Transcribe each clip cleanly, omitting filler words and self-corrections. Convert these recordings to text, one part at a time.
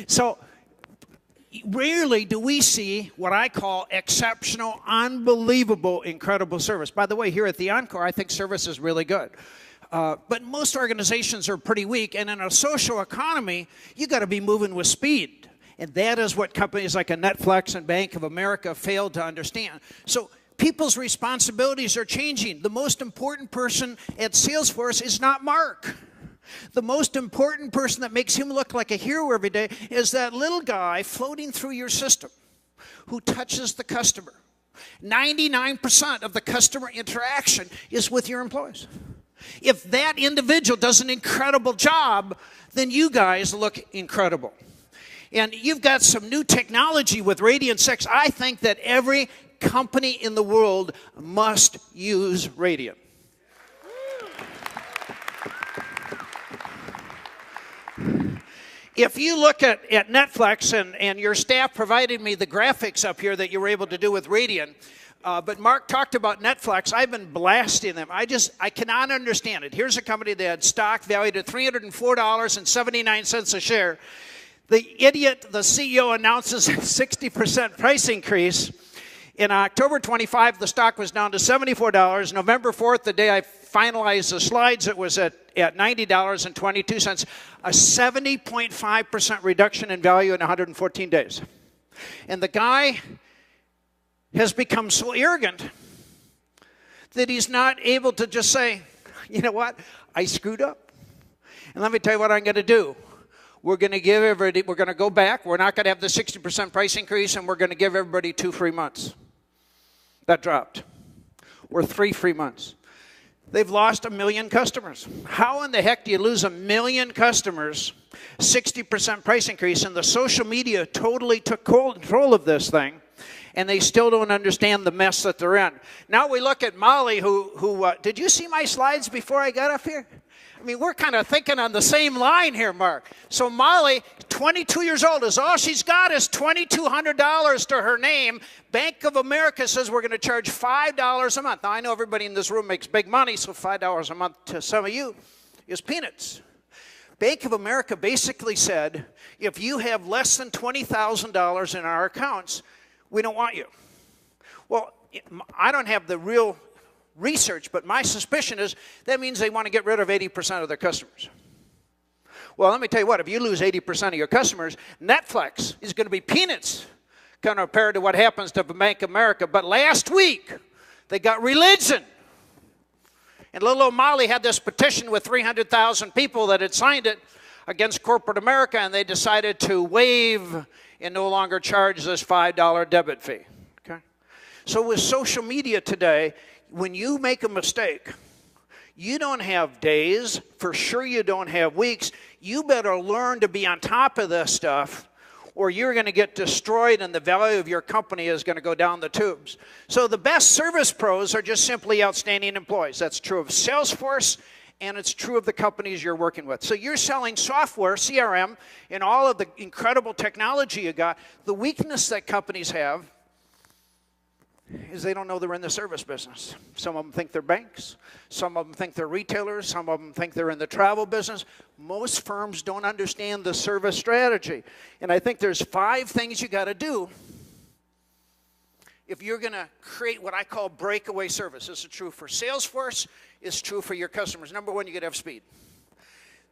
So rarely do we see what I call exceptional, unbelievable, incredible service. By the way, here at the Encore, I think service is really good. But most organizations are pretty weak, and in a social economy, you got to be moving with speed. And that is what companies like a Netflix and Bank of America failed to understand. So people's responsibilities are changing. The most important person at Salesforce is not Mark. The most important person that makes him look like a hero every day is that little guy floating through your system who touches the customer. 99% of the customer interaction is with your employees. If that individual does an incredible job, then you guys look incredible. And you've got some new technology with Radiant 6. I think that every company in the world must use Radiant. If you look at Netflix, and your staff provided me the graphics up here that you were able to do with Radiant, but Mark talked about Netflix. I've been blasting them. I cannot understand it. Here's a company that had stock valued at $304.79 a share. The idiot, the CEO, announces a 60% price increase. In October 25, the stock was down to $74. November 4th, the day I finalized the slides, it was at $90.22, a 70.5% reduction in value in 114 days. And the guy has become so arrogant that he's not able to just say, you know what, I screwed up. And let me tell you what I'm going to do. We're going to give everybody, we're going to go back. We're not going to have the 60% price increase, and we're going to give everybody 2 free months. That dropped. Or 3 free months. They've lost 1 million customers. How in the heck do you lose 1 million customers, 60% price increase, and the social media totally took control of this thing, and they still don't understand the mess that they're in? Now we look at Molly, who did you see my slides before I got up here? I mean, we're kind of thinking on the same line here, Mark. So Molly, 22 years old, is all she's got is $2,200 to her name. Bank of America says we're going to charge $5 a month. Now, I know everybody in this room makes big money, so $5 a month to some of you is peanuts. Bank of America basically said, if you have less than $20,000 in our accounts, we don't want you. Well, I don't have the real research, but my suspicion is that means they want to get rid of 80% of their customers. Well, let me tell you what, if you lose 80% of your customers, Netflix is going to be peanuts compared to what happens to Bank of America. But last week, they got religion. And little old Molly had this petition with 300,000 people that had signed it against corporate America, and they decided to waive and no longer charge this $5 debit fee. Okay? So with social media today, when you make a mistake, you don't have days, for sure you don't have weeks. You better learn to be on top of this stuff, or you're going to get destroyed and the value of your company is going to go down the tubes. So the best service pros are just simply outstanding employees. That's true of Salesforce, and it's true of the companies you're working with. So you're selling software, CRM, and all of the incredible technology you got. The weakness that companies have is they don't know they're in the service business. Some of them think they're banks. Some of them think they're retailers. Some of them think they're in the travel business. Most firms don't understand the service strategy. And I think there's 5 things you got to do if you're going to create what I call breakaway service. This is true for Salesforce. It's true for your customers. Number 1, you got to have speed.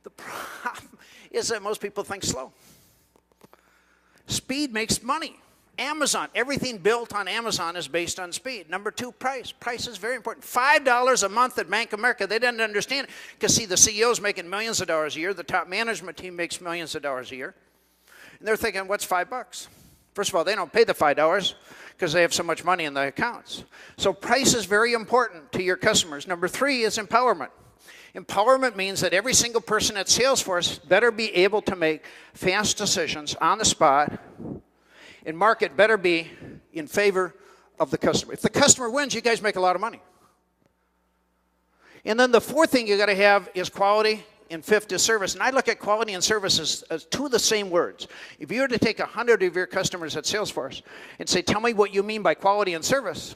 The problem is that most people think slow. Speed makes money. Amazon, everything built on Amazon is based on speed. Number 2, price. Price is very important. $5 a month at Bank of America. They didn't understand it because, see, the CEO's making millions of dollars a year. The top management team makes millions of dollars a year. And they're thinking, what's $5? First of all, they don't pay the $5 because they have so much money in the accounts. So price is very important to your customers. Number 3 is empowerment. Empowerment means that every single person at Salesforce better be able to make fast decisions on the spot, and market better be in favor of the customer. If the customer wins, you guys make a lot of money. And then the 4th thing you got to have is quality, and 5th is service. And I look at quality and service as 2 of the same words. If you were to take 100 of your customers at Salesforce and say, tell me what you mean by quality and service,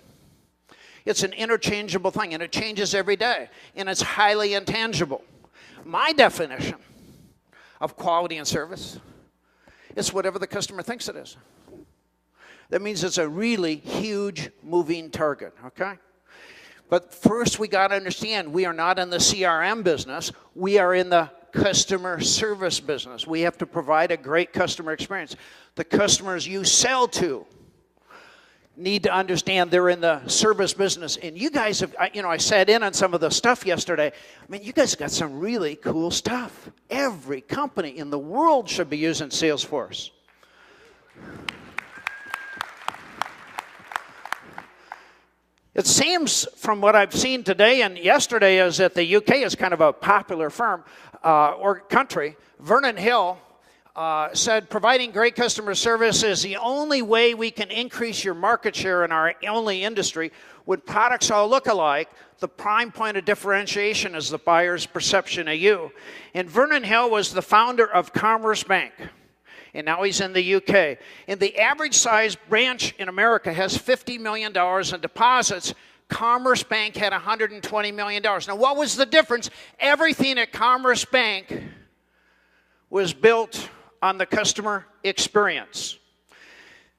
it's an interchangeable thing, and it changes every day, and it's highly intangible. My definition of quality and service It's whatever the customer thinks it is. That means it's a really huge moving target, okay? But first we got to understand we are not in the CRM business. We are in the customer service business. We have to provide a great customer experience. The customers you sell to need to understand they're in the service business. And you guys have, I sat in on some of the stuff yesterday. I mean, you guys got some really cool stuff. Every company in the world should be using Salesforce. It seems from what I've seen today and yesterday is that the UK is kind of a popular firm or country. Vernon Hill said providing great customer service is the only way we can increase your market share in our only industry. When products all look alike, the prime point of differentiation is the buyer's perception of you. And Vernon Hill was the founder of Commerce Bank. And now he's in the UK. And the average size branch in America has $50 million in deposits. Commerce Bank had $120 million. Now, what was the difference? Everything at Commerce Bank was built on the customer experience.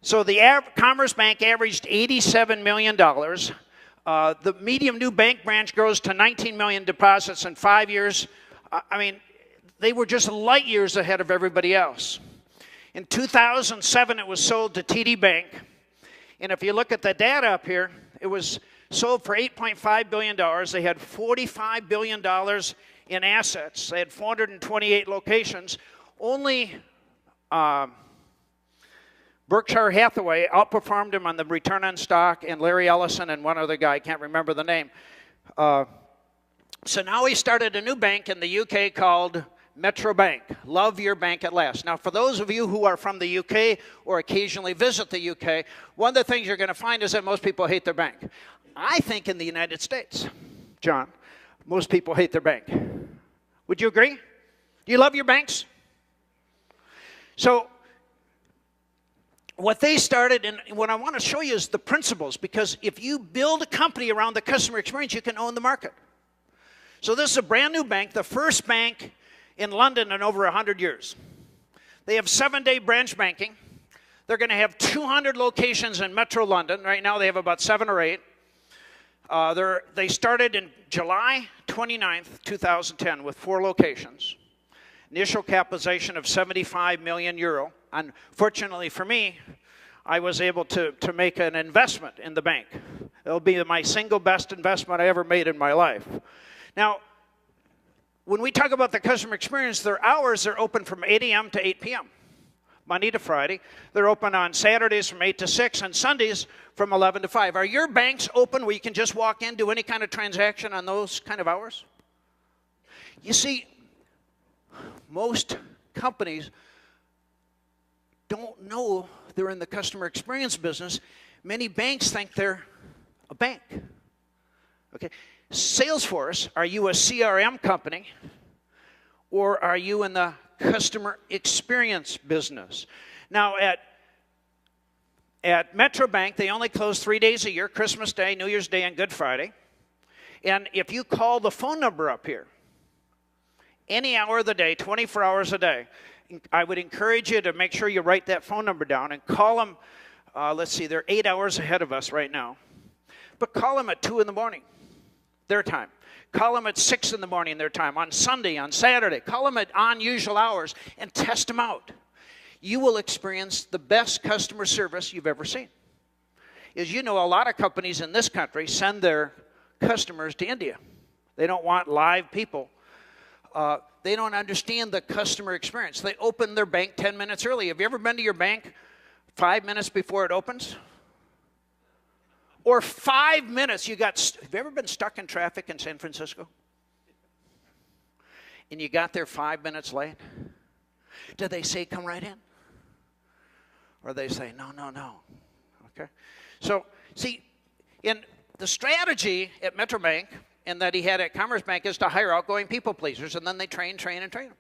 So the Commerce Bank averaged $87 million. The medium new bank branch grows to 19 million deposits in 5 years. I mean, they were just light years ahead of everybody else. In 2007, it was sold to TD Bank. And if you look at the data up here, it was sold for $8.5 billion. They had $45 billion in assets. They had 428 locations. Only Berkshire Hathaway outperformed them on the return on stock, and Larry Ellison and one other guy, I can't remember the name. So now he started a new bank in the UK called Metro Bank. Love your bank at last. Now, for those of you who are from the UK or occasionally visit the UK, one of the things you're going to find is that most people hate their bank. I think in the United States, John, most people hate their bank. Would you agree? Do you love your banks? So, what they started, and what I want to show you is the principles, because if you build a company around the customer experience, you can own the market. So this is a brand new bank, the first bank in London in over 100 years. They have 7-day branch banking. They're going to have 200 locations in Metro London. Right now they have about 7 or 8. They started in July 29th, 2010 with 4 locations. Initial capitalization of 75 million euro. Unfortunately for me, I was able to make an investment in the bank. It'll be my single best investment I ever made in my life. Now, when we talk about the customer experience, their hours are open from 8 a.m. to 8 p.m., Monday to Friday. They're open on Saturdays from 8 to 6 and Sundays from 11 to 5. Are your banks open where you can just walk in, do any kind of transaction on those kind of hours? You see, most companies don't know they're in the customer experience business. Many banks think they're a bank. Okay. Salesforce, are you a CRM company or are you in the customer experience business? Now at Metro Bank, they only close 3 days a year, Christmas Day, New Year's Day, and Good Friday. And if you call the phone number up here, any hour of the day, 24 hours a day, I would encourage you to make sure you write that phone number down and call them. Let's see, they're 8 hours ahead of us right now. But call them at 2 in the morning. Their time. Call them at 6 in the morning, their time, on Sunday, on Saturday. Call them at unusual hours and test them out. You will experience the best customer service you've ever seen. As you know, a lot of companies in this country send their customers to India. They don't want live people. They don't understand the customer experience. They open their bank 10 minutes early. Have you ever been to your bank 5 minutes before it opens? Or 5 minutes, have you ever been stuck in traffic in San Francisco? And you got there 5 minutes late? Do they say, come right in? Or they say, no. Okay? So, see, in the strategy at Metro Bank and that he had at Commerce Bank is to hire outgoing people pleasers, and then they train them.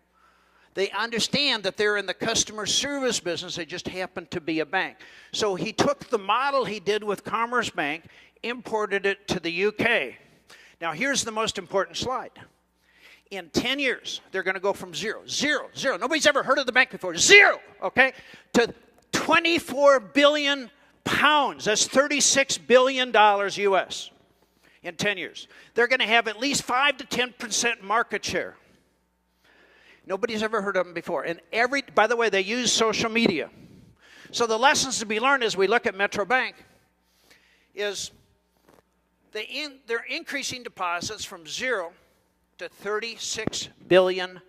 They understand that they're in the customer service business. They just happen to be a bank. So he took the model he did with Commerce Bank, imported it to the UK. Now here's the most important slide. In 10 years, they're going to go from zero. Nobody's ever heard of the bank before. Zero, okay, to 24 billion pounds. That's $36 billion U.S. in 10 years. They're going to have at least 5 to 10% market share. Nobody's ever heard of them before. And by the way, they use social media. So the lessons to be learned as we look at Metro Bank is they're increasing deposits from zero to $36 billion.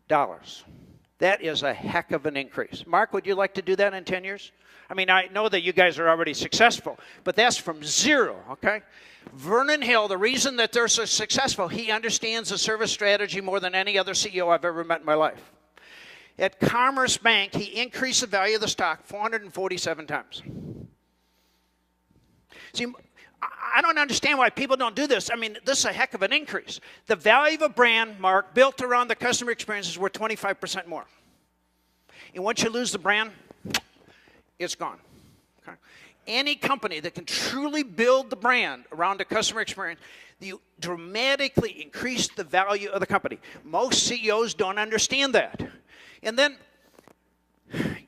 That is a heck of an increase. Mark, would you like to do that in 10 years? I mean, I know that you guys are already successful, but that's from zero, okay? Vernon Hill, the reason that they're so successful, he understands the service strategy more than any other CEO I've ever met in my life. At Commerce Bank, he increased the value of the stock 447 times. See, I don't understand why people don't do this. I mean, this is a heck of an increase. The value of a brand, Mark, built around the customer experience is worth 25% more. And once you lose the brand, it's gone. Okay? Any company that can truly build the brand around the customer experience, you dramatically increase the value of the company. Most CEOs don't understand that. And then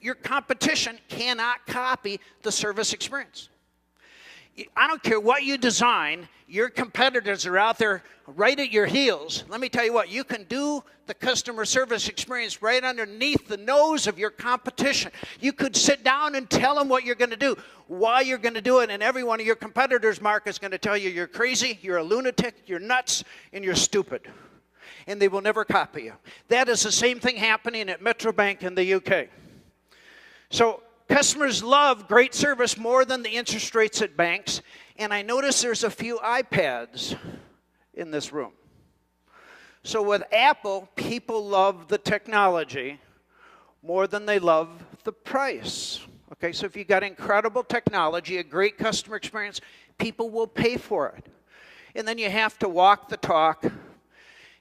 your competition cannot copy the service experience. I don't care what you design, your competitors are out there right at your heels. Let me tell you what, you can do the customer service experience right underneath the nose of your competition. You could sit down and tell them what you're going to do, why you're going to do it, and every one of your competitors, Mark, is going to tell you you're crazy, you're a lunatic, you're nuts, and you're stupid. And they will never copy you. That is the same thing happening at Metro Bank in the UK. So customers love great service more than the interest rates at banks. And I notice there's a few iPads in this room. So with Apple, people love the technology more than they love the price. Okay, so if you've got incredible technology, a great customer experience, people will pay for it. And then you have to walk the talk.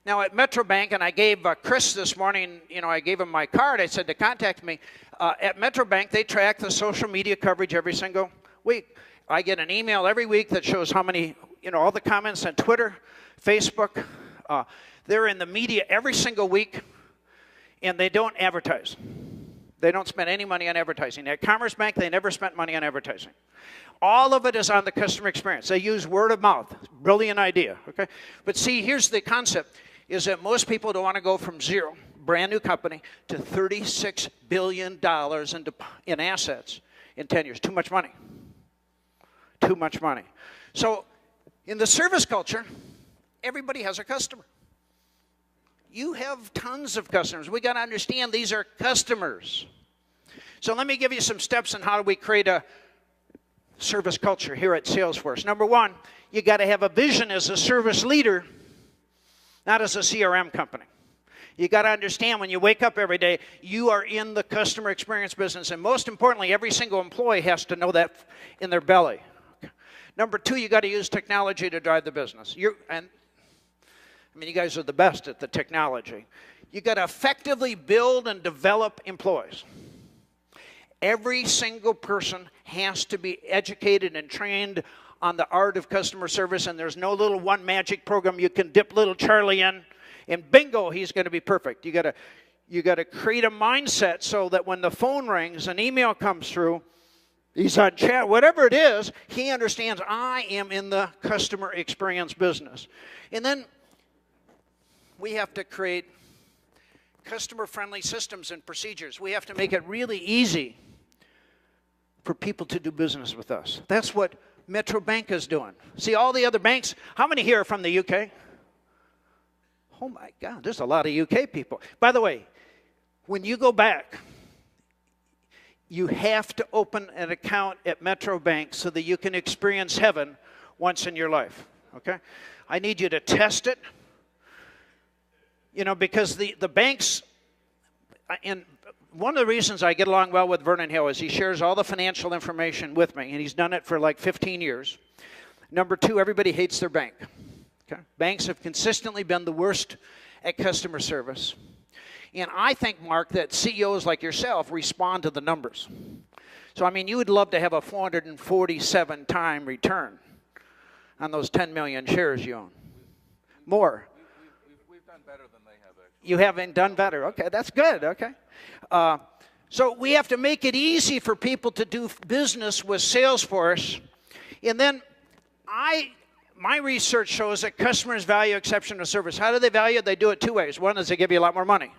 Now at Metro Bank, and I gave Chris this morning, I gave him my card. I said to contact me. At Metro Bank, they track the social media coverage every single week. I get an email every week that shows how many, all the comments on Twitter, Facebook. They're in the media every single week, and they don't advertise. They don't spend any money on advertising. At Commerce Bank, they never spent money on advertising. All of it is on the customer experience. They use word of mouth. Brilliant idea, okay? But see, here's the concept, is that most people don't want to go from zero, brand new company, to $36 billion in assets in 10 years. Too much money. Too much money. So in the service culture, everybody has a customer. You have tons of customers. We got to understand these are customers. So let me give you some steps on how do we create a service culture here at Salesforce. Number one, you got to have a vision as a service leader, not as a CRM company. You got to understand when you wake up every day, you are in the customer experience business. And most importantly, every single employee has to know that in their belly. Number two, you got to use technology to drive the business. You guys are the best at the technology. You got to effectively build and develop employees. Every single person has to be educated and trained on the art of customer service, and there's no little one magic program you can dip little Charlie in, and bingo, he's going to be perfect. You got to create a mindset so that when the phone rings, an email comes through, he's on chat, whatever it is, he understands I am in the customer experience business. And then we have to create customer-friendly systems and procedures. We have to make it really easy for people to do business with us. That's what Metro Bank is doing. See, all the other banks, how many here are from the UK? Oh my God, there's a lot of UK people. By the way, when you go back, you have to open an account at Metro Bank so that you can experience heaven once in your life, okay? I need you to test it, because the banks, and one of the reasons I get along well with Vernon Hill is he shares all the financial information with me, and he's done it for like 15 years. Number two, everybody hates their bank. Okay? Banks have consistently been the worst at customer service. And I think, Mark, that CEOs like yourself respond to the numbers. So, you would love to have a 447-time return on those 10 million shares you own. More. We've done better You haven't done better. Okay, that's good. Okay. So we have to make it easy for people to do business with Salesforce. And then my research shows that customers value exceptional service. How do they value it? They do it two ways. One is they give you a lot more money.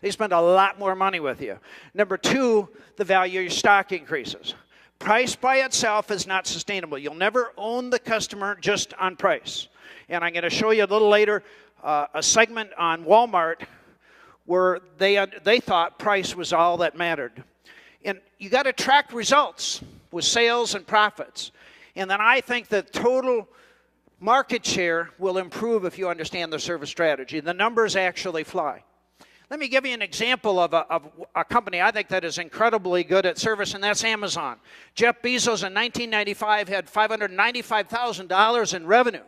They spend a lot more money with you. Number two, the value of your stock increases. Price by itself is not sustainable. You'll never own the customer just on price. And I'm going to show you a little later a segment on Walmart where they thought price was all that mattered. And you got to track results with sales and profits. And then I think that total market share will improve if you understand the service strategy. The numbers actually fly. Let me give you an example of a company I think that is incredibly good at service, and that's Amazon. Jeff Bezos in 1995 had $595,000 in revenue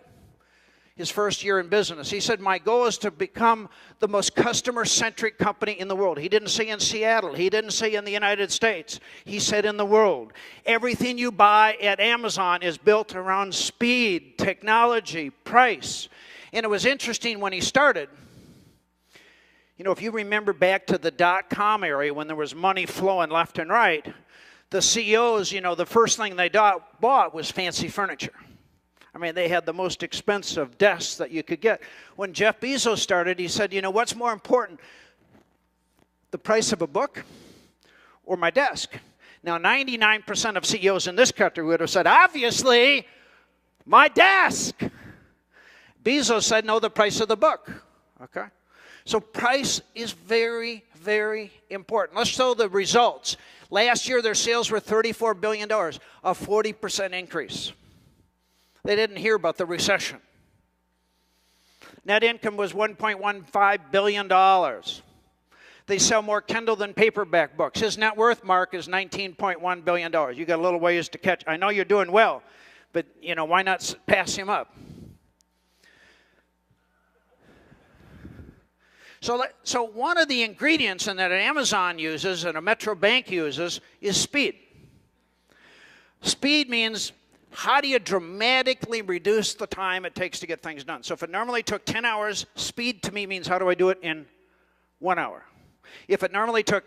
his first year in business. He said, my goal is to become the most customer-centric company in the world. He didn't say in Seattle. He didn't say in the United States. He said in the world. Everything you buy at Amazon is built around speed, technology, price. And it was interesting when he started. You know, if you remember back to the dot-com area when there was money flowing left and right, the CEOs, you know, the first thing they bought was fancy furniture. I mean, they had the most expensive desks that you could get. When Jeff Bezos started, he said, you know, what's more important, the price of a book or my desk? Now, 99% of CEOs in this country would have said, obviously, my desk. Bezos said, no, the price of the book. Okay? So price is very, very important. Let's show the results. Last year, their sales were $34 billion, a 40% increase. They didn't hear about the recession. Net income was $1.15 billion. They sell more Kindle than paperback books. His net worth mark is $19.1 billion. You got a little ways to catch. I know you're doing well, but you know, why not pass him up? So one of the ingredients in that Amazon uses and a Metro Bank uses is speed. Speed means how do you dramatically reduce the time it takes to get things done? So if it normally took 10 hours, speed to me means how do I do it in 1 hour? If it normally took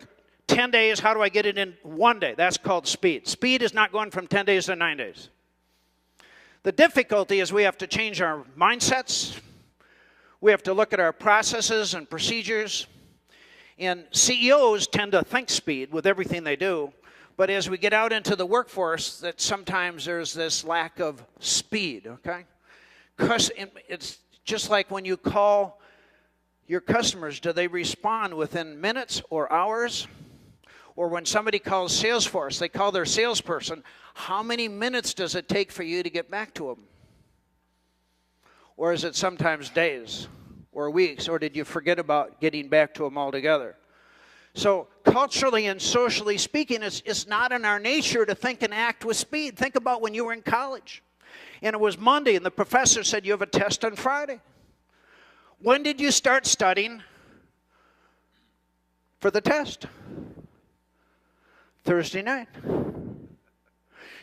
10 days, how do I get it in 1 day? That's called speed. Speed is not going from 10 days to 9 days. The difficulty is we have to change our mindsets. We have to look at our processes and procedures. And CEOs tend to think speed with everything they do. But as we get out into the workforce, that sometimes there's this lack of speed, okay? It's just like when you call your customers, do they respond within minutes or hours? Or when somebody calls Salesforce, they call their salesperson, how many minutes does it take for you to get back to them? Or is it sometimes days or weeks? Or did you forget about getting back to them altogether? So culturally and socially speaking, it's not in our nature to think and act with speed. Think about when you were in college. And it was Monday, and the professor said, you have a test on Friday. When did you start studying for the test? Thursday night.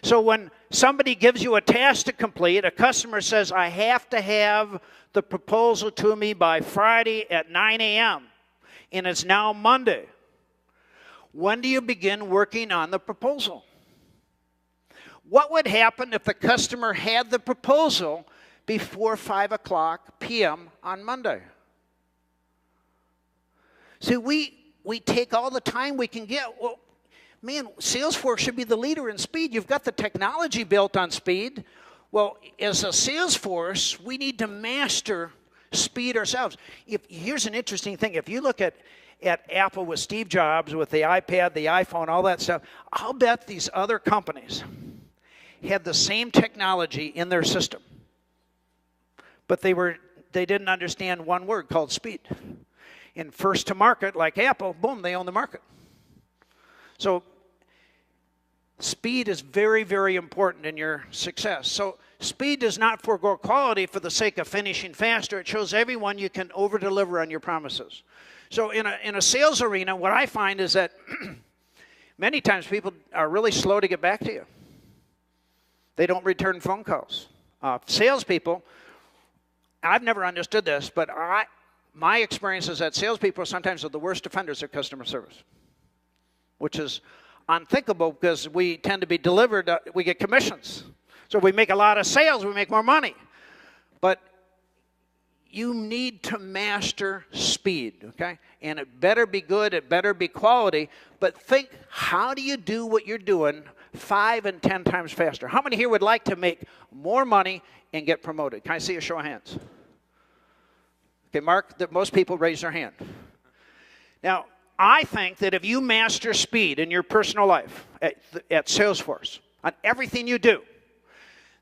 So when somebody gives you a task to complete, a customer says, I have to have the proposal to me by Friday at 9 a.m., and it's now Monday. When do you begin working on the proposal? What would happen if the customer had the proposal before 5 o'clock p.m. on Monday? See, we take all the time we can get. Well, man, Salesforce should be the leader in speed. You've got the technology built on speed. Well, as a Salesforce, we need to master speed ourselves. Here's an interesting thing. If you look at Apple with Steve Jobs, with the iPad, the iPhone, all that stuff, I'll bet these other companies had the same technology in their system. But they didn't understand one word called speed. And first to market, like Apple, boom, they own the market. So speed is very, very important in your success. So speed does not forego quality for the sake of finishing faster. It shows everyone you can over-deliver on your promises. So in a sales arena, what I find is that many times people are really slow to get back to you. They don't return phone calls. Salespeople, I've never understood this, but my experience is that salespeople sometimes are the worst offenders of customer service, which is unthinkable because we tend to be delivered, we get commissions. So if we make a lot of sales, we make more money. But you need to master speed, okay? And it better be good, it better be quality, but think, how do you do what you're doing 5 and 10 times faster? How many here would like to make more money and get promoted? Can I see a show of hands? Okay, Mark, that most people raise their hand. Now, I think that if you master speed in your personal life at Salesforce, on everything you do,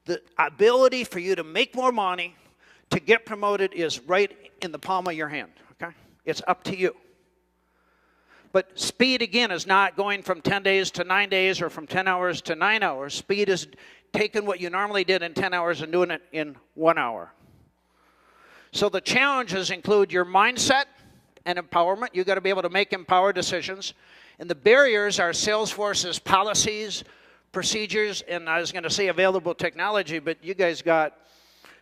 the ability for you to make more money, to get promoted is right in the palm of your hand, okay? It's up to you. But speed, again, is not going from 10 days to 9 days or from 10 hours to 9 hours. Speed is taking what you normally did in 10 hours and doing it in 1 hour. So the challenges include your mindset and empowerment. You've got to be able to make empowered decisions. And the barriers are Salesforce's policies, procedures, and I was going to say available technology, but you guys got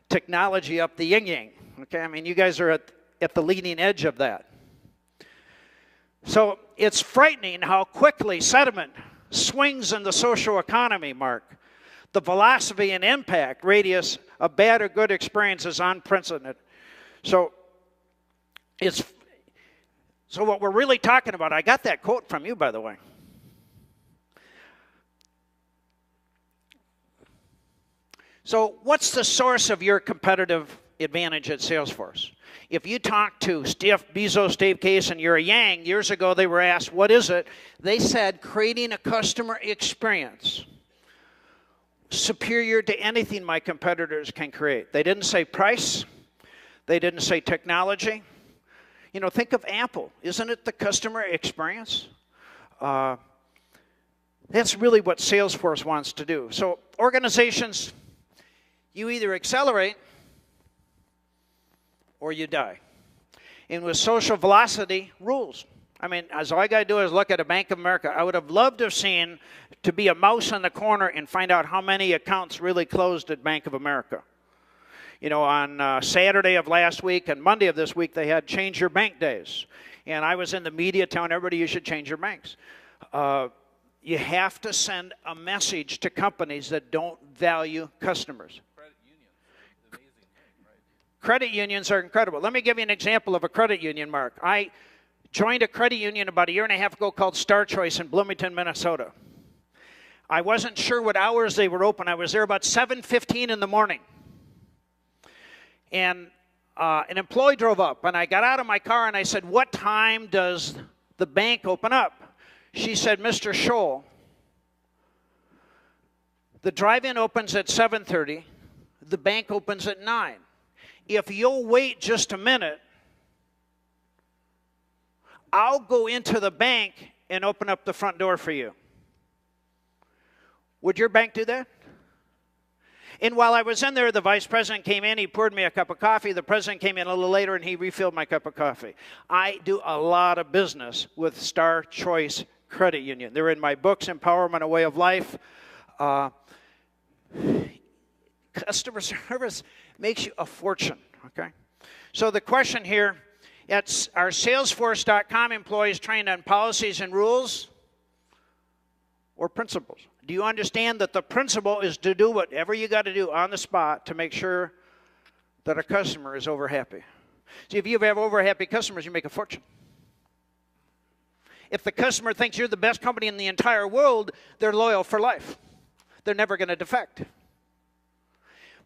technology up the yin-yang, okay? I mean, you guys are at the leading edge of that. So it's frightening how quickly sentiment swings in the social economy, Mark. The velocity and impact radius of bad or good experience is unprecedented. So what we're really talking about, I got that quote from you, by the way. So what's the source of your competitive advantage at Salesforce? If you talk to Jeff Bezos, Dave Case, and Yuri Yang, years ago they were asked, what is it? They said, creating a customer experience superior to anything my competitors can create. They didn't say price. They didn't say technology. You know, think of Apple. Isn't it the customer experience? That's really what Salesforce wants to do. So organizations, you either accelerate or you die. And with social velocity, rules. I mean, all I got to do is look at a Bank of America. I would have loved to have seen to be a mouse in the corner and find out how many accounts really closed at Bank of America. You know, on Saturday of last week and Monday of this week, they had change your bank days. And I was in the media telling everybody you should change your banks. You have to send a message to companies that don't value customers. Credit unions, the amazing thing, right? Credit unions are incredible. Let me give you an example of a credit union, Mark. I joined a credit union about a year and a half ago called Star Choice in Bloomington, Minnesota. I wasn't sure what hours they were open. I was there about 7:15 in the morning. And an employee drove up, and I got out of my car, and I said, what time does the bank open up? She said, Mr. Scholl, the drive-in opens at 7:30. The bank opens at 9. If you'll wait just a minute, I'll go into the bank and open up the front door for you. Would your bank do that? And while I was in there, the vice president came in. He poured me a cup of coffee. The president came in a little later, and he refilled my cup of coffee. I do a lot of business with Star Choice Credit Union. They're in my books, Empowerment, A Way of Life. Customer service makes you a fortune, okay? So the question here, are Salesforce.com employees trained on policies and rules or principles? Do you understand that the principle is to do whatever you got to do on the spot to make sure that a customer is over happy? See, if you have over happy customers, you make a fortune. If the customer thinks you're the best company in the entire world, they're loyal for life. They're never going to defect.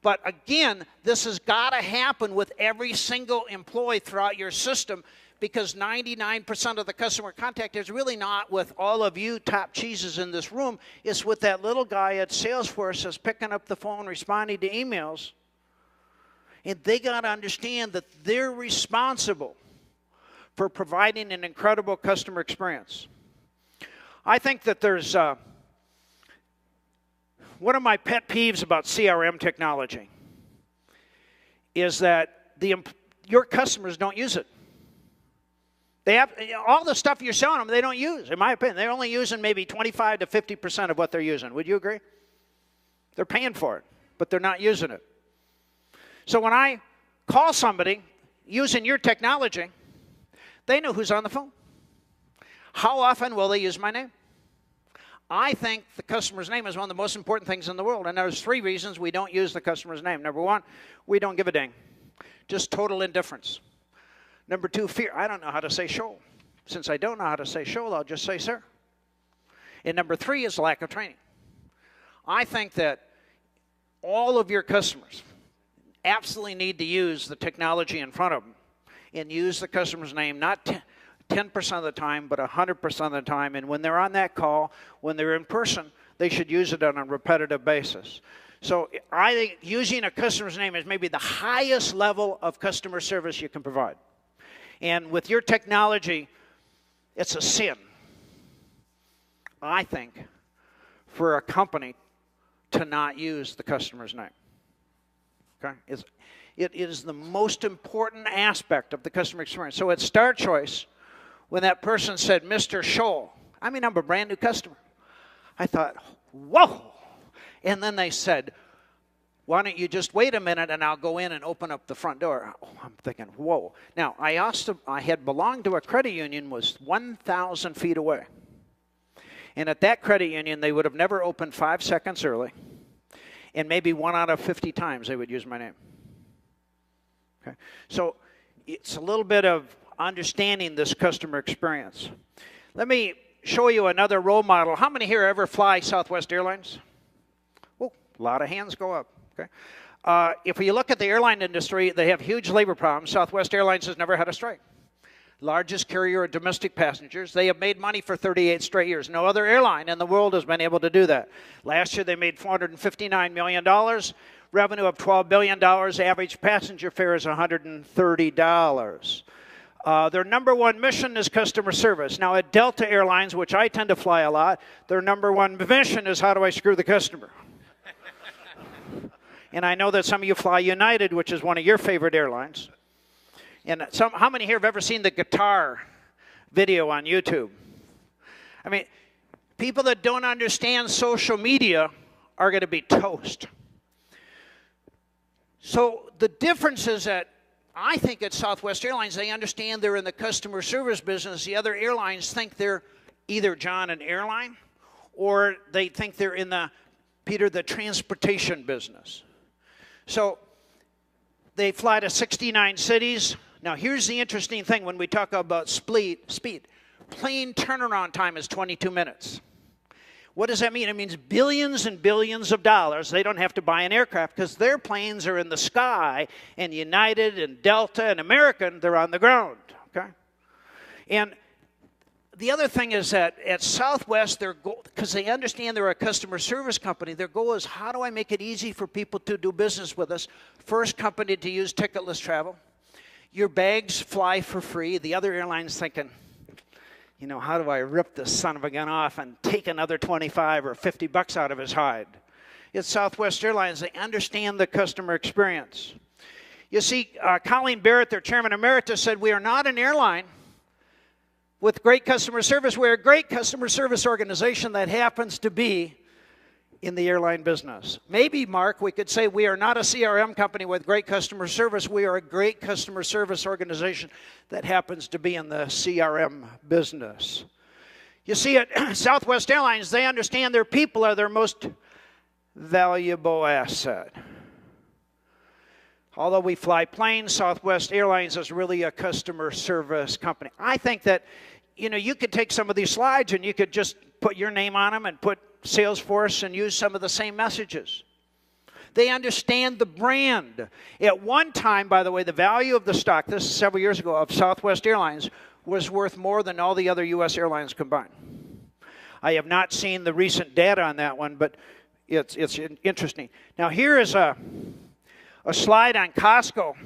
But again, this has got to happen with every single employee throughout your system, because 99% of the customer contact is really not with all of you top cheeses in this room. It's with that little guy at Salesforce that's picking up the phone, responding to emails. And they got to understand that they're responsible for providing an incredible customer experience. I think that there's one of my pet peeves about CRM technology is that your customers don't use it. They have all the stuff you're selling them, they don't use, in my opinion. They're only using maybe 25 to 50% of what they're using. Would you agree? They're paying for it, but they're not using it. So when I call somebody, using your technology, they know who's on the phone. How often will they use my name? I think the customer's name is one of the most important things in the world, and there's 3 reasons we don't use the customer's name. Number 1, we don't give a dang. Just total indifference. Number 2, fear. I don't know how to say show. Since I don't know how to say show, I'll just say sir. And number 3 is lack of training. I think that all of your customers absolutely need to use the technology in front of them and use the customer's name, not 10% of the time, but 100% of the time. And when they're on that call, when they're in person, they should use it on a repetitive basis. So I think using a customer's name is maybe the highest level of customer service you can provide. And with your technology, it's a sin, I think, for a company to not use the customer's name. Okay? It is the most important aspect of the customer experience. So at Star Choice, when that person said, Mr. Scholl, I mean, I'm a brand new customer. I thought, whoa. And then they said, why don't you just wait a minute and I'll go in and open up the front door. Oh, I'm thinking, whoa. Now, I had belonged to a credit union, was 1,000 feet away. And at that credit union, they would have never opened 5 seconds early. And maybe 1 out of 50 times they would use my name. Okay? So it's a little bit of understanding this customer experience. Let me show you another role model. How many here ever fly Southwest Airlines? Oh, a lot of hands go up. Okay. If you look at the airline industry, they have huge labor problems. Southwest Airlines has never had a strike. Largest carrier of domestic passengers. They have made money for 38 straight years. No other airline in the world has been able to do that. Last year they made $459 million, revenue of $12 billion, average passenger fare is $130. Their number 1 mission is customer service. Now at Delta Airlines, which I tend to fly a lot, their number 1 mission is how do I screw the customer? And I know that some of you fly United, which is one of your favorite airlines. And how many here have ever seen the guitar video on YouTube? I mean, people that don't understand social media are going to be toast. So the difference is that I think at Southwest Airlines, they understand they're in the customer service business. The other airlines think they're either, John, an airline, or they think they're in the, Peter, the transportation business. So they fly to 69 cities. Now, here's the interesting thing when we talk about speed. Plane turnaround time is 22 minutes. What does that mean? It means billions and billions of dollars. They don't have to buy an aircraft because their planes are in the sky, and United and Delta and American, they're on the ground. Okay? And the other thing is that at Southwest, their goal, because they understand they're a customer service company, their goal is how do I make it easy for people to do business with us? First company to use ticketless travel. Your bags fly for free. The other airline's thinking, you know, how do I rip this son of a gun off and take another 25 or 50 bucks out of his hide? At Southwest Airlines, they understand the customer experience. You see, Colleen Barrett, their chairman emeritus, said, we are not an airline with great customer service. We're a great customer service organization that happens to be in the airline business. Maybe, Mark, we could say we are not a CRM company with great customer service. We are a great customer service organization that happens to be in the CRM business. You see, at Southwest Airlines, they understand their people are their most valuable asset. Although we fly planes, Southwest Airlines is really a customer service company. I think that, you know, you could take some of these slides and you could just put your name on them and put Salesforce and use some of the same messages. They understand the brand. At one time, by the way, the value of the stock, this is several years ago, of Southwest Airlines was worth more than all the other U.S. airlines combined. I have not seen the recent data on that one, but it's interesting. Now, here is a slide on Costco.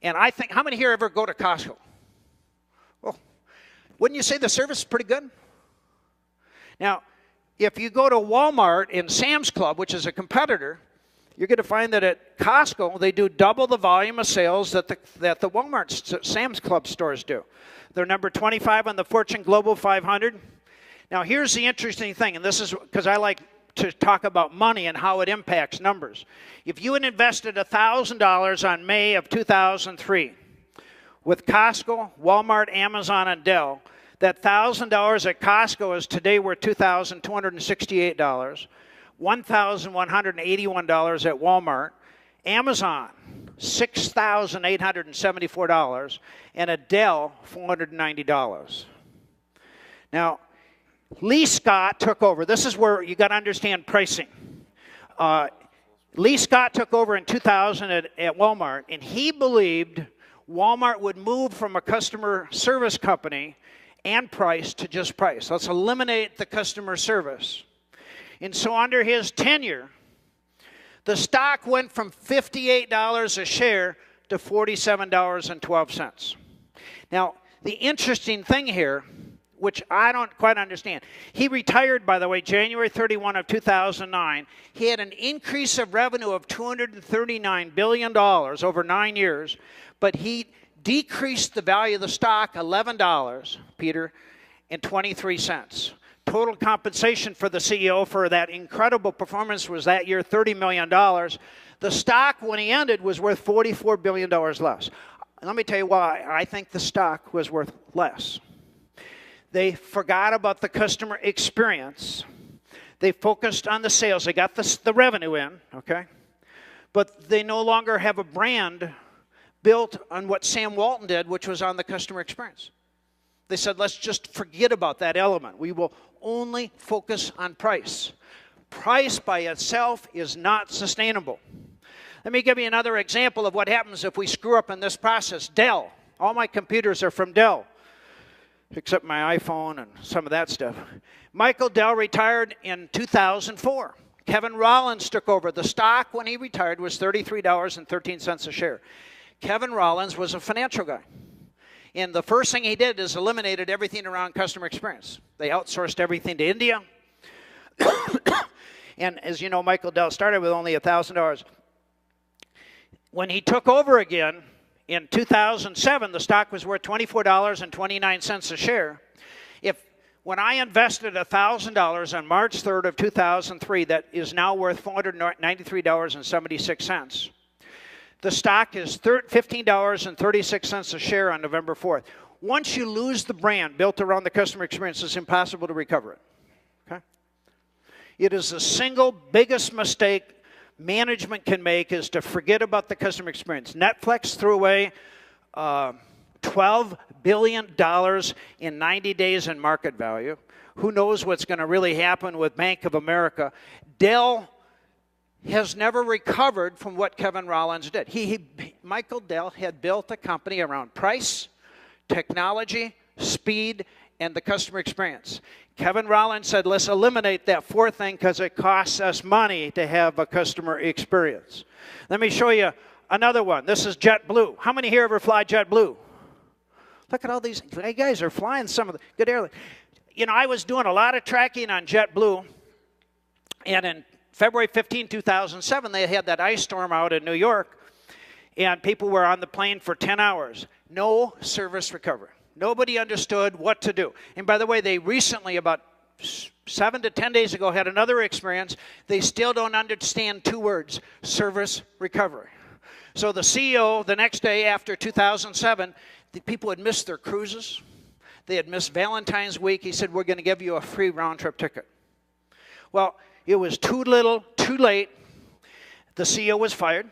And I think, how many here ever go to Costco? Well, wouldn't you say the service is pretty good? Now, if you go to Walmart and Sam's Club, which is a competitor, you're going to find that at Costco, they do double the volume of sales that the Walmart Sam's Club stores do. They're number 25 on the Fortune Global 500. Now, here's the interesting thing, and this is because I like to talk about money and how it impacts numbers. If you had invested $1,000 on May of 2003, with Costco, Walmart, Amazon, and Dell. That $1,000 at Costco is today worth $2,268, $1,181 at Walmart, Amazon, $6,874, and at Dell, $490. Now, Lee Scott took over. This is where you got to understand pricing. Lee Scott took over in 2000 at Walmart, and he believed Walmart would move from a customer service company and price to just price. Let's eliminate the customer service. And so under his tenure, the stock went from $58 a share to $47.12. Now, the interesting thing here, which I don't quite understand, he retired, by the way, January 31 of 2009. He had an increase of revenue of $239 billion over 9 years, but he decreased the value of the stock $11, Peter, and 23 cents. Total compensation for the CEO for that incredible performance was that year $30 million. The stock, when he ended, was worth $44 billion less. Let me tell you why I think the stock was worth less. They forgot about the customer experience. They focused on the sales. They got the revenue in, okay? But they no longer have a brand built on what Sam Walton did, which was on the customer experience. They said, let's just forget about that element. We will only focus on price. Price by itself is not sustainable. Let me give you another example of what happens if we screw up in this process. Dell. All my computers are from Dell, except my iPhone and some of that stuff. Michael Dell retired in 2004. Kevin Rollins took over. The stock when he retired was $33.13 a share. Kevin Rollins was a financial guy. And the first thing he did is eliminated everything around customer experience. They outsourced everything to India. And as you know, Michael Dell started with only $1,000. When he took over again in 2007, the stock was worth $24.29 a share. When I invested $1,000 on March 3rd of 2003, that is now worth $493.76. The stock is $15.36 a share on November 4th. Once you lose the brand built around the customer experience, it's impossible to recover it. Okay? It is the single biggest mistake management can make is to forget about the customer experience. Netflix threw away $12 billion in 90 days in market value. Who knows what's going to really happen with Bank of America. Dell has never recovered from what Kevin Rollins did. Michael Dell had built a company around price, technology, speed, and the customer experience. Kevin Rollins said, let's eliminate that fourth thing because it costs us money to have a customer experience. Let me show you another one. This is JetBlue. How many here ever fly JetBlue? Look at all these. You guys are flying some of the good airlines. You know, I was doing a lot of tracking on JetBlue, and in February 15, 2007, they had that ice storm out in New York, and people were on the plane for 10 hours. No service recovery. Nobody understood what to do. And by the way, they recently, about 7 to 10 days ago, had another experience. They still don't understand two words, service recovery. So the CEO, the next day after 2007, the people had missed their cruises. They had missed Valentine's week. He said, we're going to give you a free round-trip ticket. Well, it was too little, too late. The CEO was fired.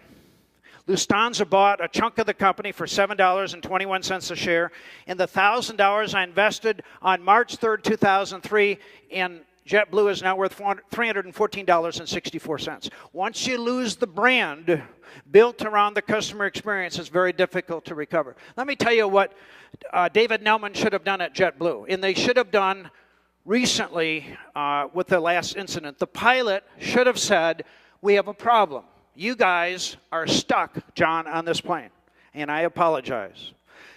Lufthansa bought a chunk of the company for $7.21 a share. And the $1,000 I invested on March 3rd, 2003 in JetBlue is now worth $314.64. Once you lose the brand built around the customer experience, it's very difficult to recover. Let me tell you what David Nelman should have done at JetBlue. And they should have done recently with the last incident. The pilot should have said, we have a problem. You guys are stuck, John, on this plane. And I apologize.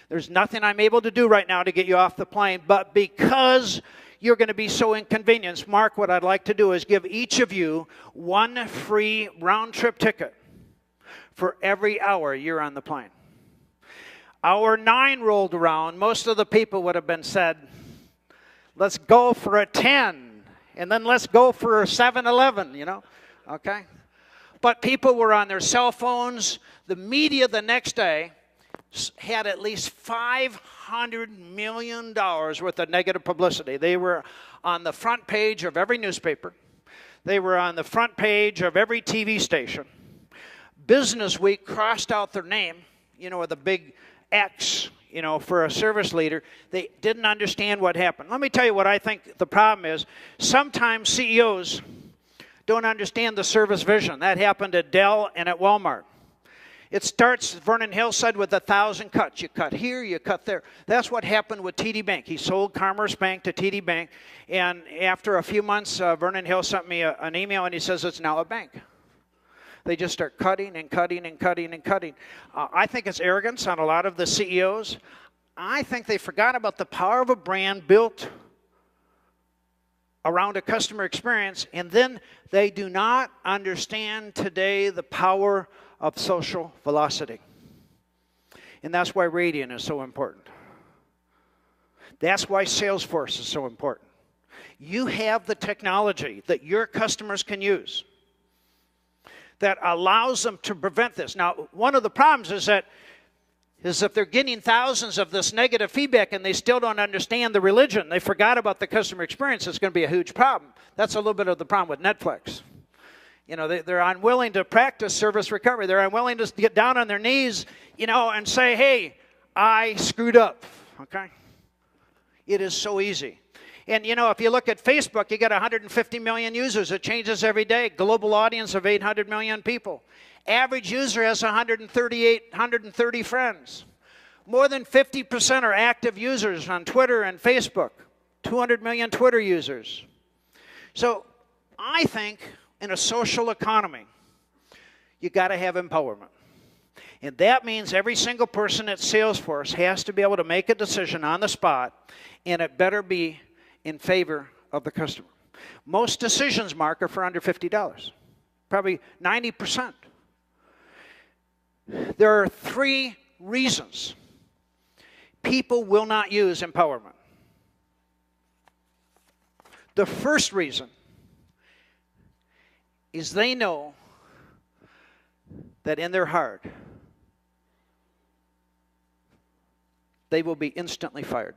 There's nothing I'm able to do right now to get you off the plane. But because you're going to be so inconvenienced, Mark, what I'd like to do is give each of you one free round-trip ticket for every hour you're on the plane. Hour 9 rolled around. Most of the people would have been said, let's go for a 10, and then let's go for a 7-Eleven, you know, okay? But people were on their cell phones. The media the next day had at least $500 million worth of negative publicity. They were on the front page of every newspaper. They were on the front page of every TV station. Business Week crossed out their name, with a big X, for a service leader. They didn't understand what happened. Let me tell you what I think the problem is. Sometimes CEOs don't understand the service vision. That happened at Dell and at Walmart. It starts, Vernon Hill said, with 1,000 cuts. You cut here, you cut there. That's what happened with TD Bank. He sold Commerce Bank to TD Bank, and after a few months, Vernon Hill sent me an email, and he says it's now a bank. They just start cutting and cutting and cutting and cutting. I think it's arrogance on a lot of the CEOs. I think they forgot about the power of a brand built around a customer experience, and then they do not understand today the power of social velocity. And that's why Radiant is so important. That's why Salesforce is so important. You have the technology that your customers can use that allows them to prevent this. Now, one of the problems is if they're getting thousands of this negative feedback and they still don't understand the religion, they forgot about the customer experience, it's going to be a huge problem. That's a little bit of the problem with Netflix. They're unwilling to practice service recovery. They're unwilling to get down on their knees, and say, hey, I screwed up, okay? It is so easy. And, if you look at Facebook, you got 150 million users. It changes every day. Global audience of 800 million people. Average user has 130 friends. More than 50% are active users on Twitter and Facebook. 200 million Twitter users. So I think in a social economy, you got to have empowerment. And that means every single person at Salesforce has to be able to make a decision on the spot, and it better be in favor of the customer. Most decisions, Mark, are for under $50. Probably 90%. There are 3 reasons people will not use empowerment. The first reason is they know that in their heart they will be instantly fired.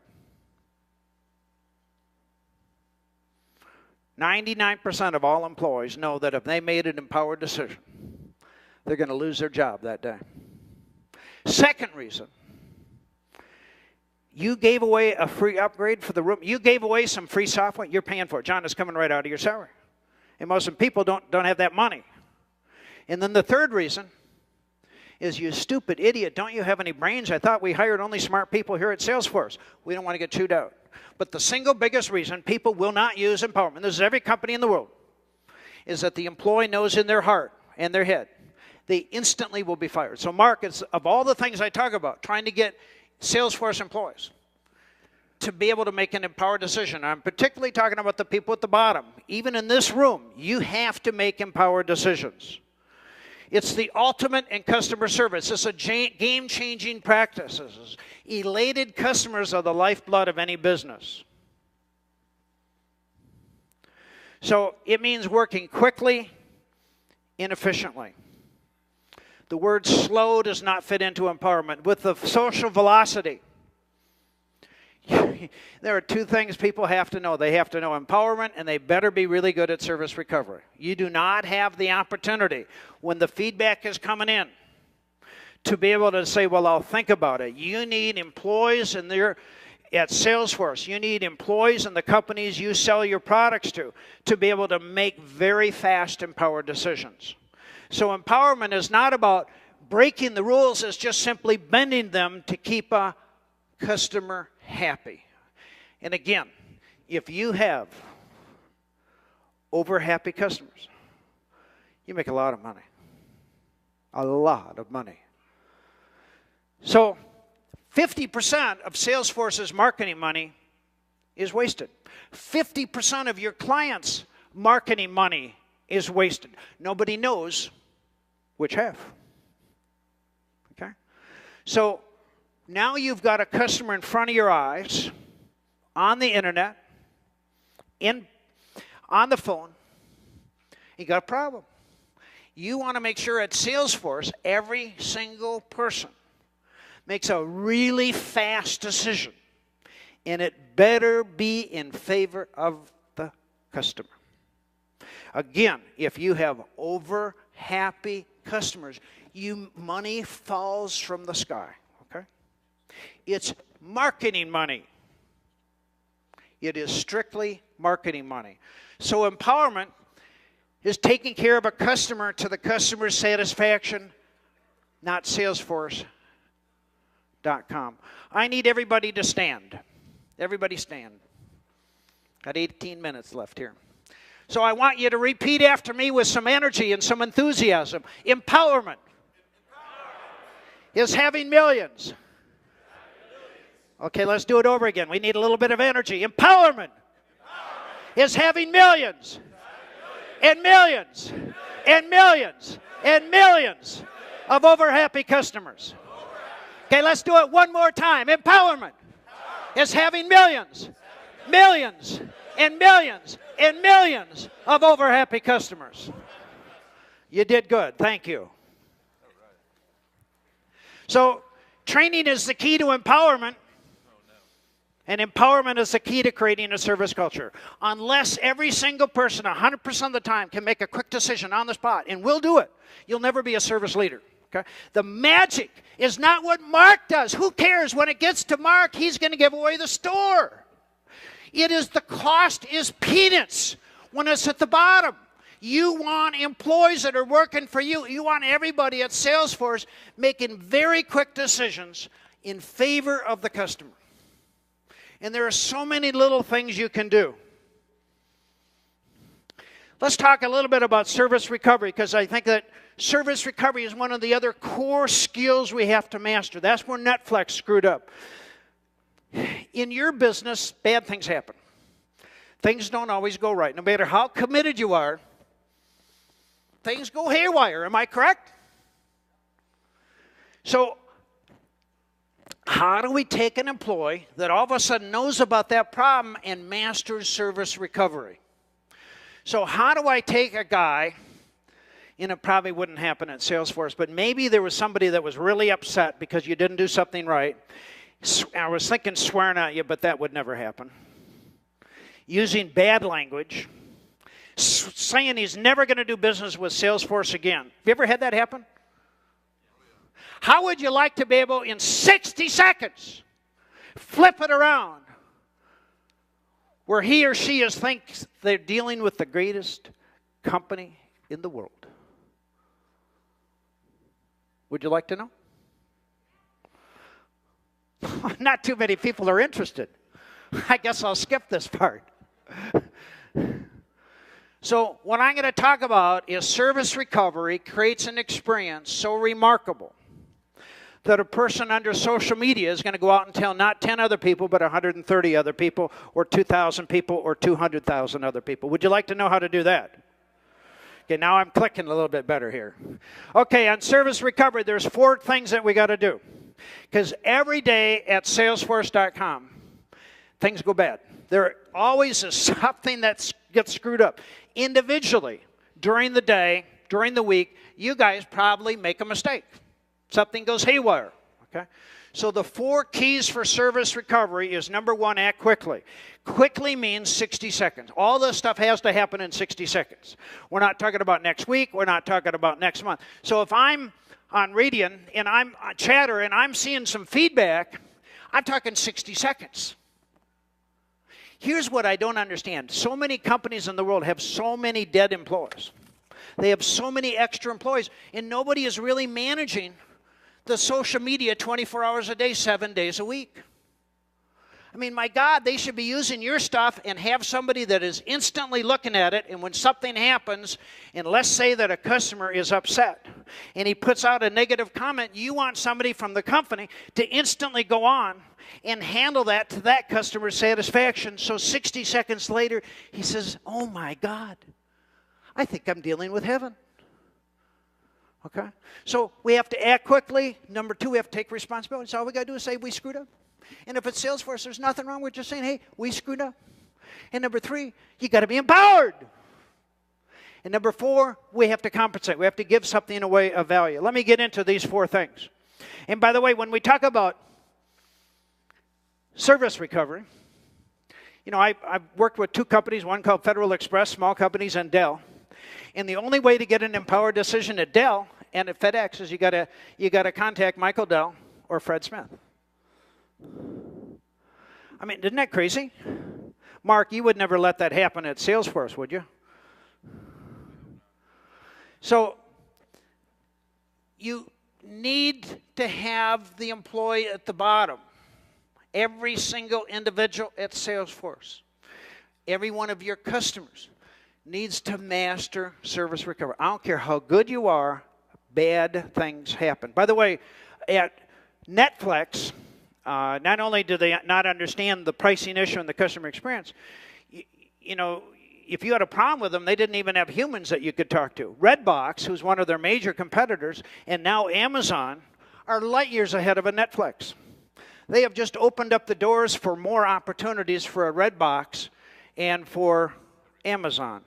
99% of all employees know that if they made an empowered decision, they're going to lose their job that day. Second reason, you gave away a free upgrade for the room. You gave away some free software. You're paying for it. John, it's coming right out of your salary. And most people don't have that money. And then the third reason is, you stupid idiot, don't you have any brains? I thought we hired only smart people here at Salesforce. We don't want to get chewed out. But the single biggest reason people will not use empowerment, this is every company in the world, is that the employee knows in their heart and their head they instantly will be fired. So Mark, it's, of all the things I talk about, trying to get Salesforce employees to be able to make an empowered decision. I'm particularly talking about the people at the bottom. Even in this room, you have to make empowered decisions. It's the ultimate in customer service. It's a game-changing practice. Elated customers are the lifeblood of any business. So it means working quickly and efficiently. The word slow does not fit into empowerment. With the social velocity, there are 2 things people have to know. They have to know empowerment, and they better be really good at service recovery. You do not have the opportunity when the feedback is coming in to be able to say, well, I'll think about it. You need employees at Salesforce. You need employees in the companies you sell your products to be able to make very fast, empowered decisions. So empowerment is not about breaking the rules. It's just simply bending them to keep a customer happy. And again, if you have over happy customers, you make a lot of money. A lot of money. So 50% of Salesforce's marketing money is wasted. 50% of your clients' marketing money is wasted. Nobody knows which half. Okay? So now you've got a customer in front of your eyes, on the internet, on the phone. You got a problem. You want to make sure at Salesforce, every single person makes a really fast decision, and it better be in favor of the customer. Again, if you have over happy customers, money falls from the sky, okay? It's marketing money. It is strictly marketing money. So empowerment is taking care of a customer to the customer's satisfaction, not Salesforce.com. I need everybody to stand. Everybody stand. Got 18 minutes left here. So I want you to repeat after me with some energy and some enthusiasm. Empowerment is having millions. Okay, let's do it over again. We need a little bit of energy. Empowerment is having millions and millions and millions and millions of over-happy customers. Okay, let's do it one more time. Empowerment is having millions, millions, and millions and millions of over-happy customers. You did good. Thank you. So, training is the key to empowerment, and empowerment is the key to creating a service culture. Unless every single person 100% of the time can make a quick decision on the spot, and we'll do it, you'll never be a service leader. Okay? The magic is not what Mark does. Who cares? When it gets to Mark, he's going to give away the store. It is the cost is peanuts when it's at the bottom. You want employees that are working for you. You want everybody at Salesforce making very quick decisions in favor of the customer. And there are so many little things you can do. Let's talk a little bit about service recovery, because I think that service recovery is one of the other core skills we have to master. That's where Netflix screwed up. In your business, bad things happen. Things don't always go right. No matter how committed you are, things go haywire. Am I correct? So, how do we take an employee that all of a sudden knows about that problem and masters service recovery? So how do I take a guy, and it probably wouldn't happen at Salesforce, but maybe there was somebody that was really upset because you didn't do something right. I was thinking swearing at you, but that would never happen. Using bad language. Saying he's never going to do business with Salesforce again. Have you ever had that happen? How would you like to be able, in 60 seconds, flip it around where he or she thinks they're dealing with the greatest company in the world? Would you like to know? Not too many people are interested. I guess I'll skip this part. So what I'm going to talk about is service recovery creates an experience so remarkable that a person under social media is going to go out and tell not 10 other people, but 130 other people, or 2,000 people, or 200,000 other people. Would you like to know how to do that? Okay, now I'm clicking a little bit better here. Okay, on service recovery, there's 4 things that we got to do. Because every day at Salesforce.com, things go bad. There always is something that gets screwed up. Individually, during the day, during the week, you guys probably make a mistake. Something goes haywire. Okay? So the 4 keys for service recovery is, number 1, act quickly. Quickly means 60 seconds. All this stuff has to happen in 60 seconds. We're not talking about next week. We're not talking about next month. So if I'm on Radian and I'm on Chatter and I'm seeing some feedback, I'm talking 60 seconds. Here's what I don't understand. So many companies in the world have so many dead employees. They have so many extra employees, and nobody is really managing the social media 24 hours a day, 7 days a week. I mean, my God, they should be using your stuff and have somebody that is instantly looking at it, and when something happens, and let's say that a customer is upset, and he puts out a negative comment, you want somebody from the company to instantly go on and handle that to that customer's satisfaction. So 60 seconds later, he says, oh my God, I think I'm dealing with heaven. Okay? So we have to act quickly. Number 2, we have to take responsibility. So all we got to do is say we screwed up. And if it's Salesforce, there's nothing wrong with just saying, hey, we screwed up. And number 3, you got to be empowered. And number 4, we have to compensate. We have to give something away of value. Let me get into these 4 things. And by the way, when we talk about service recovery, you know, I've worked with 2 companies, one called Federal Express, small companies, and Dell. And the only way to get an empowered decision at Dell and at FedEx is you gotta contact Michael Dell or Fred Smith. I mean, isn't that crazy? Mark, you would never let that happen at Salesforce, would you? So you need to have the employee at the bottom. Every single individual at Salesforce, every one of your customers needs to master service recovery. I don't care how good you are, bad things happen. By the way, at Netflix, not only do they not understand the pricing issue and the customer experience, you know, if you had a problem with them, they didn't even have humans that you could talk to. Redbox, who's one of their major competitors, and now Amazon, are light years ahead of a Netflix. They have just opened up the doors for more opportunities for a Redbox and for Amazon.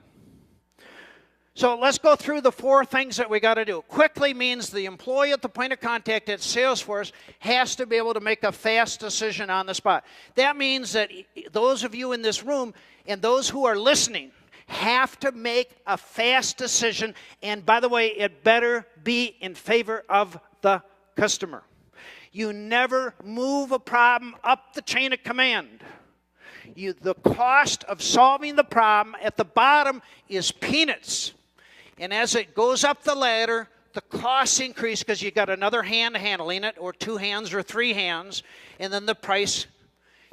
So let's go through the 4 things that we got to do. Quickly means the employee at the point of contact at Salesforce has to be able to make a fast decision on the spot. That means that those of you in this room and those who are listening have to make a fast decision. And by the way, it better be in favor of the customer. You never move a problem up the chain of command. The cost of solving the problem at the bottom is peanuts. And as it goes up the ladder, the costs increase because you got another hand handling it, or 2 hands or 3 hands, and then the price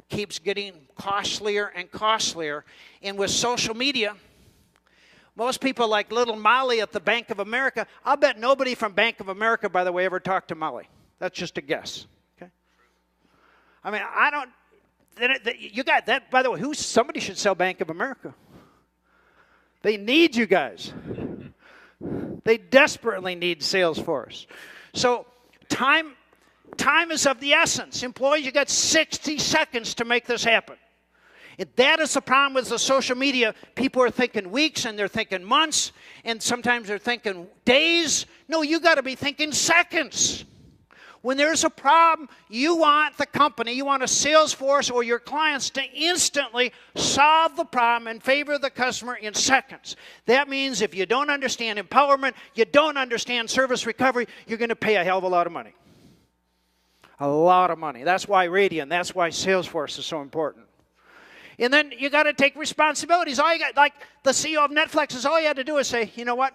keeps getting costlier and costlier. And with social media, most people like little Molly at the Bank of America. I'll bet nobody from Bank of America, by the way, ever talked to Molly. That's just a guess. Okay. I mean, I don't. You got that. By the way, somebody should sell Bank of America. They need you guys. They desperately need Salesforce. So time is of the essence. Employees, you got 60 seconds to make this happen. And that is the problem with the social media. People are thinking weeks and they're thinking months, and sometimes they're thinking days. No, you got to be thinking seconds. When there's a problem, you want the company, you want a Salesforce or your clients to instantly solve the problem in favor of the customer in seconds. That means if you don't understand empowerment, you don't understand service recovery, you're going to pay a hell of a lot of money. A lot of money. That's why Radian, that's why Salesforce is so important. And then you got to take responsibilities. All you got, like the CEO of Netflix, is all you had to do is say, you know what?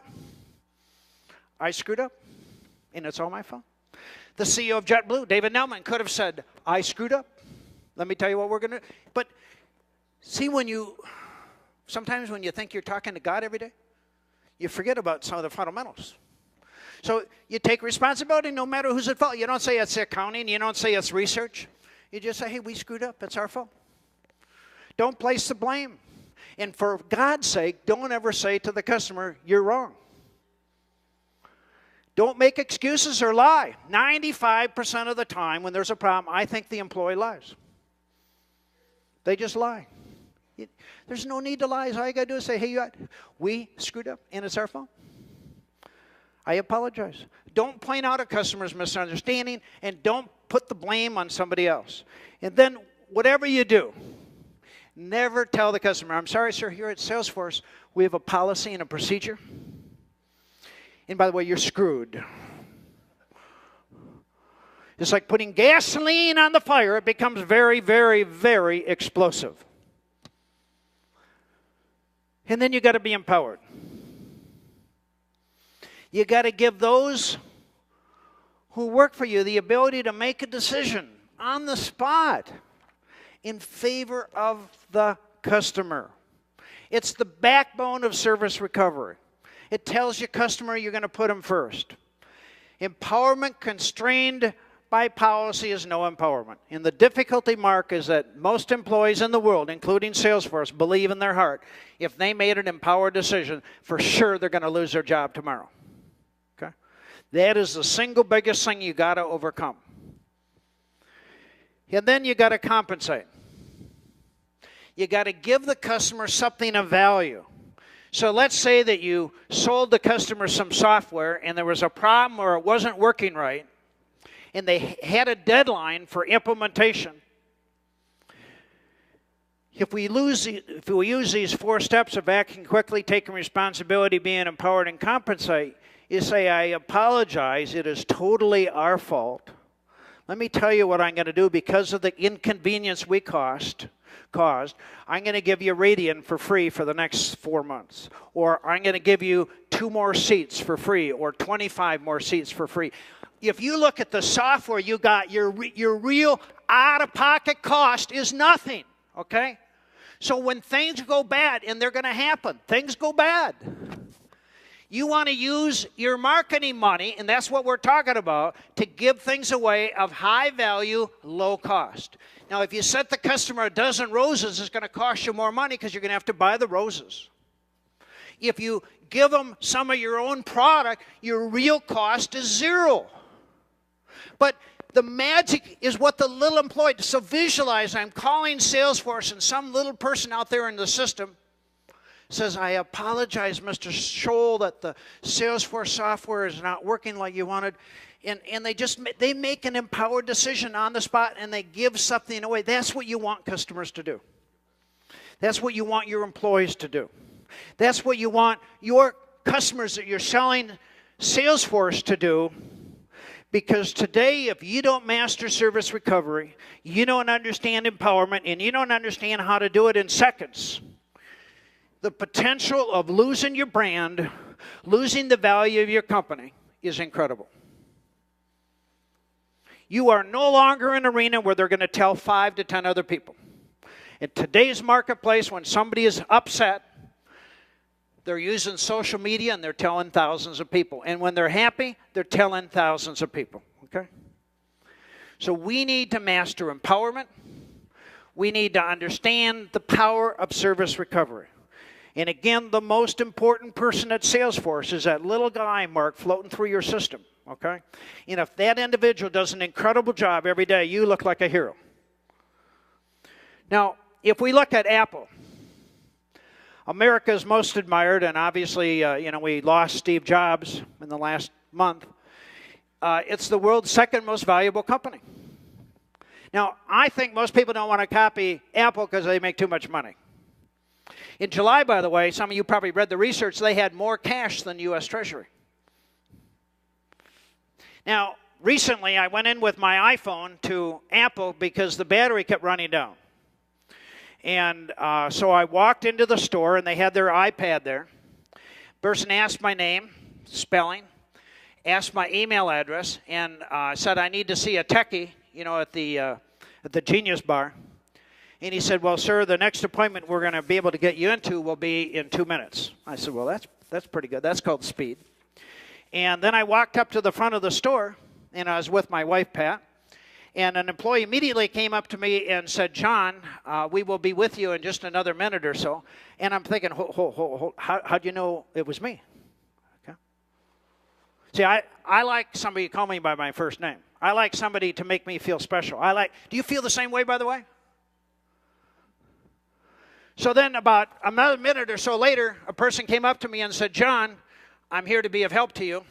I screwed up, and it's all my fault. The CEO of JetBlue, David Nelman, could have said, I screwed up. Let me tell you what we're going to do. But see, sometimes when you think you're talking to God every day, you forget about some of the fundamentals. So you take responsibility no matter who's at fault. You don't say it's accounting. You don't say it's research. You just say, hey, we screwed up. It's our fault. Don't place the blame. And for God's sake, don't ever say to the customer, you're wrong. Don't make excuses or lie. 95% of the time when there's a problem, I think the employee lies. They just lie. There's no need to lie. All you got to do is say, hey, we screwed up, and it's our fault. I apologize. Don't point out a customer's misunderstanding, and don't put the blame on somebody else. And then whatever you do, never tell the customer, I'm sorry, sir, here at Salesforce, we have a policy and a procedure. And by the way, you're screwed. It's like putting gasoline on the fire. It becomes very, very, very explosive. And then you got to be empowered. You got to give those who work for you the ability to make a decision on the spot in favor of the customer. It's the backbone of service recovery. It tells your customer you're going to put them first. Empowerment constrained by policy is no empowerment. And the difficulty, Mark, is that most employees in the world, including Salesforce, believe in their heart if they made an empowered decision, for sure they're going to lose their job tomorrow. Okay? That is the single biggest thing you got to overcome. And then you got to compensate. You got to give the customer something of value. So let's say that you sold the customer some software and there was a problem or it wasn't working right, and they had a deadline for implementation. If we use these 4 steps of acting quickly, taking responsibility, being empowered, and compensate, you say, I apologize, it is totally our fault. Let me tell you what I'm going to do because of the inconvenience we caused. I'm going to give you Radian for free for the next 4 months. Or I'm going to give you 2 more seats for free or 25 more seats for free. If you look at the software you got, your real out-of-pocket cost is nothing, okay? So when things go bad, and they're going to happen, things go bad. You want to use your marketing money, and that's what we're talking about, to give things away of high value, low cost. Now, if you set the customer a dozen roses, it's going to cost you more money because you're going to have to buy the roses. If you give them some of your own product, your real cost is 0. But the magic is what the little employee, so visualize, I'm calling Salesforce and some little person out there in the system says, I apologize, Mr. Scholl, that the Salesforce software is not working like you wanted. And they make an empowered decision on the spot and they give something away. That's what you want customers to do. That's what you want your employees to do. That's what you want your customers that you're selling Salesforce to do. Because today, if you don't master service recovery, you don't understand empowerment, and you don't understand how to do it in seconds, the potential of losing your brand, losing the value of your company is incredible. You are no longer in an arena where they're going to tell 5 to 10 other people. In today's marketplace, when somebody is upset, they're using social media and they're telling thousands of people. And when they're happy, they're telling thousands of people. Okay? So we need to master empowerment. We need to understand the power of service recovery. And again, the most important person at Salesforce is that little guy, Mark, floating through your system. Okay? And if that individual does an incredible job every day, you look like a hero. Now, if we look at Apple, America's most admired, and obviously, we lost Steve Jobs in the last month. It's the world's 2nd most valuable company. Now, I think most people don't want to copy Apple because they make too much money. In July, by the way, some of you probably read the research, they had more cash than U.S. Treasury. Now, recently, I went in with my iPhone to Apple because the battery kept running down. And so I walked into the store, and they had their iPad there. Person asked my name, spelling, asked my email address, and said, I need to see a techie, at the Genius Bar. And he said, well, sir, the next appointment we're going to be able to get you into will be in 2 minutes. I said, well, that's pretty good. That's called speed. And then I walked up to the front of the store, and I was with my wife, Pat. And an employee immediately came up to me and said, John, we will be with you in just another minute or so. And I'm thinking, hold, how'd you know it was me? Okay. See, I like somebody to call me by my first name. I like somebody to make me feel special. Do you feel the same way, by the way? So then about another minute or so later, a person came up to me and said, John, I'm here to be of help to you.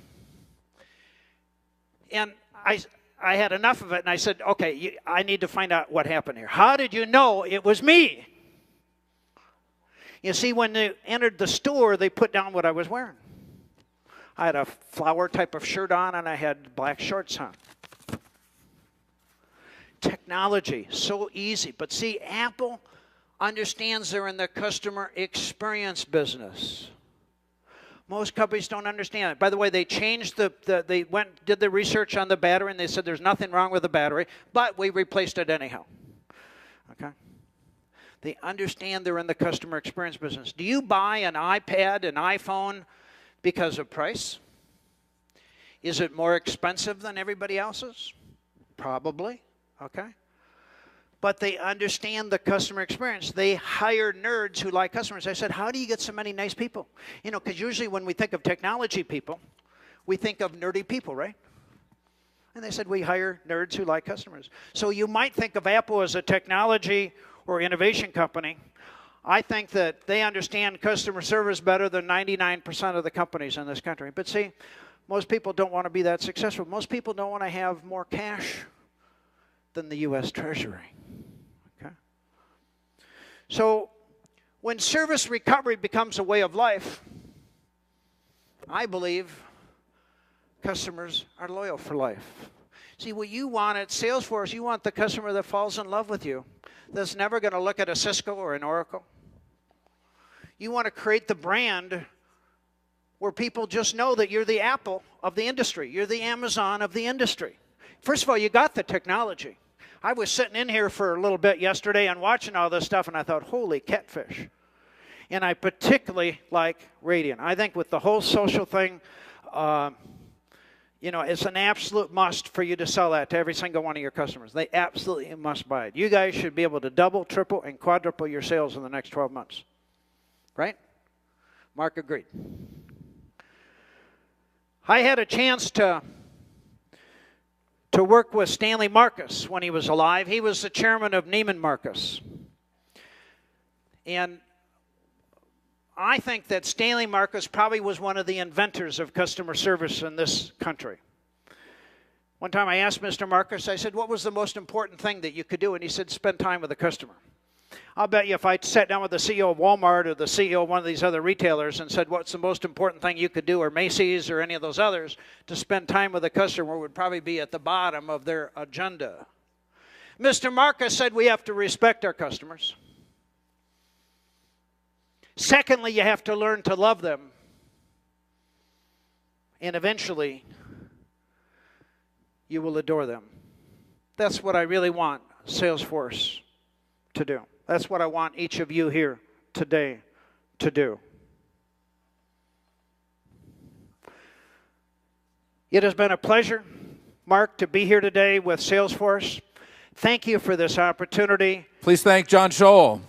And I had enough of it, and I said, okay, I need to find out what happened here. How did you know it was me? You see, when they entered the store, they put down what I was wearing. I had a flower type of shirt on, and I had black shorts on. Technology, so easy. But see, Apple understands they're in the customer experience business. Most companies don't understand it. By the way, they changed they did the research on the battery, and they said there's nothing wrong with the battery, but we replaced it anyhow. Okay? They understand they're in the customer experience business. Do you buy an iPad, an iPhone because of price? Is it more expensive than everybody else's? Probably. Okay? But they understand the customer experience. They hire nerds who like customers. I said, how do you get so many nice people? Because usually when we think of technology people, we think of nerdy people, right? And they said, we hire nerds who like customers. So you might think of Apple as a technology or innovation company. I think that they understand customer service better than 99% of the companies in this country. But see, Most people don't want to be that successful. Most people don't want to have more cash than the U.S. Treasury. Okay? So when service recovery becomes a way of life, I believe customers are loyal for life. See, what you want at Salesforce, you want the customer that falls in love with you, that's never going to look at a Cisco or an Oracle. You want to create the brand where people just know that you're the Apple of the industry. You're the Amazon of the industry. First of all, you got the technology. I was sitting in here for a little bit yesterday and watching all this stuff, and I thought, holy catfish. And I particularly like Radian. I think with the whole social thing, it's an absolute must for you to sell that to every single one of your customers. They absolutely must buy it. You guys should be able to double, triple, and quadruple your sales in the next 12 months. Right? Mark agreed. I had a chance to work with Stanley Marcus when he was alive. He was the chairman of Neiman Marcus. And I think that Stanley Marcus probably was one of the inventors of customer service in this country. One time I asked Mr. Marcus, I said, what was the most important thing that you could do? And he said, spend time with the customer. I'll bet you if I sat down with the CEO of Walmart or the CEO of one of these other retailers and said, what's the most important thing you could do, or Macy's or any of those others, to spend time with the customer would probably be at the bottom of their agenda. Mr. Marcus said we have to respect our customers. Secondly, you have to learn to love them. And eventually, you will adore them. That's what I really want Salesforce to do. That's what I want each of you here today to do. It has been a pleasure, Mark, to be here today with Salesforce. Thank you for this opportunity. Please thank John Scholl.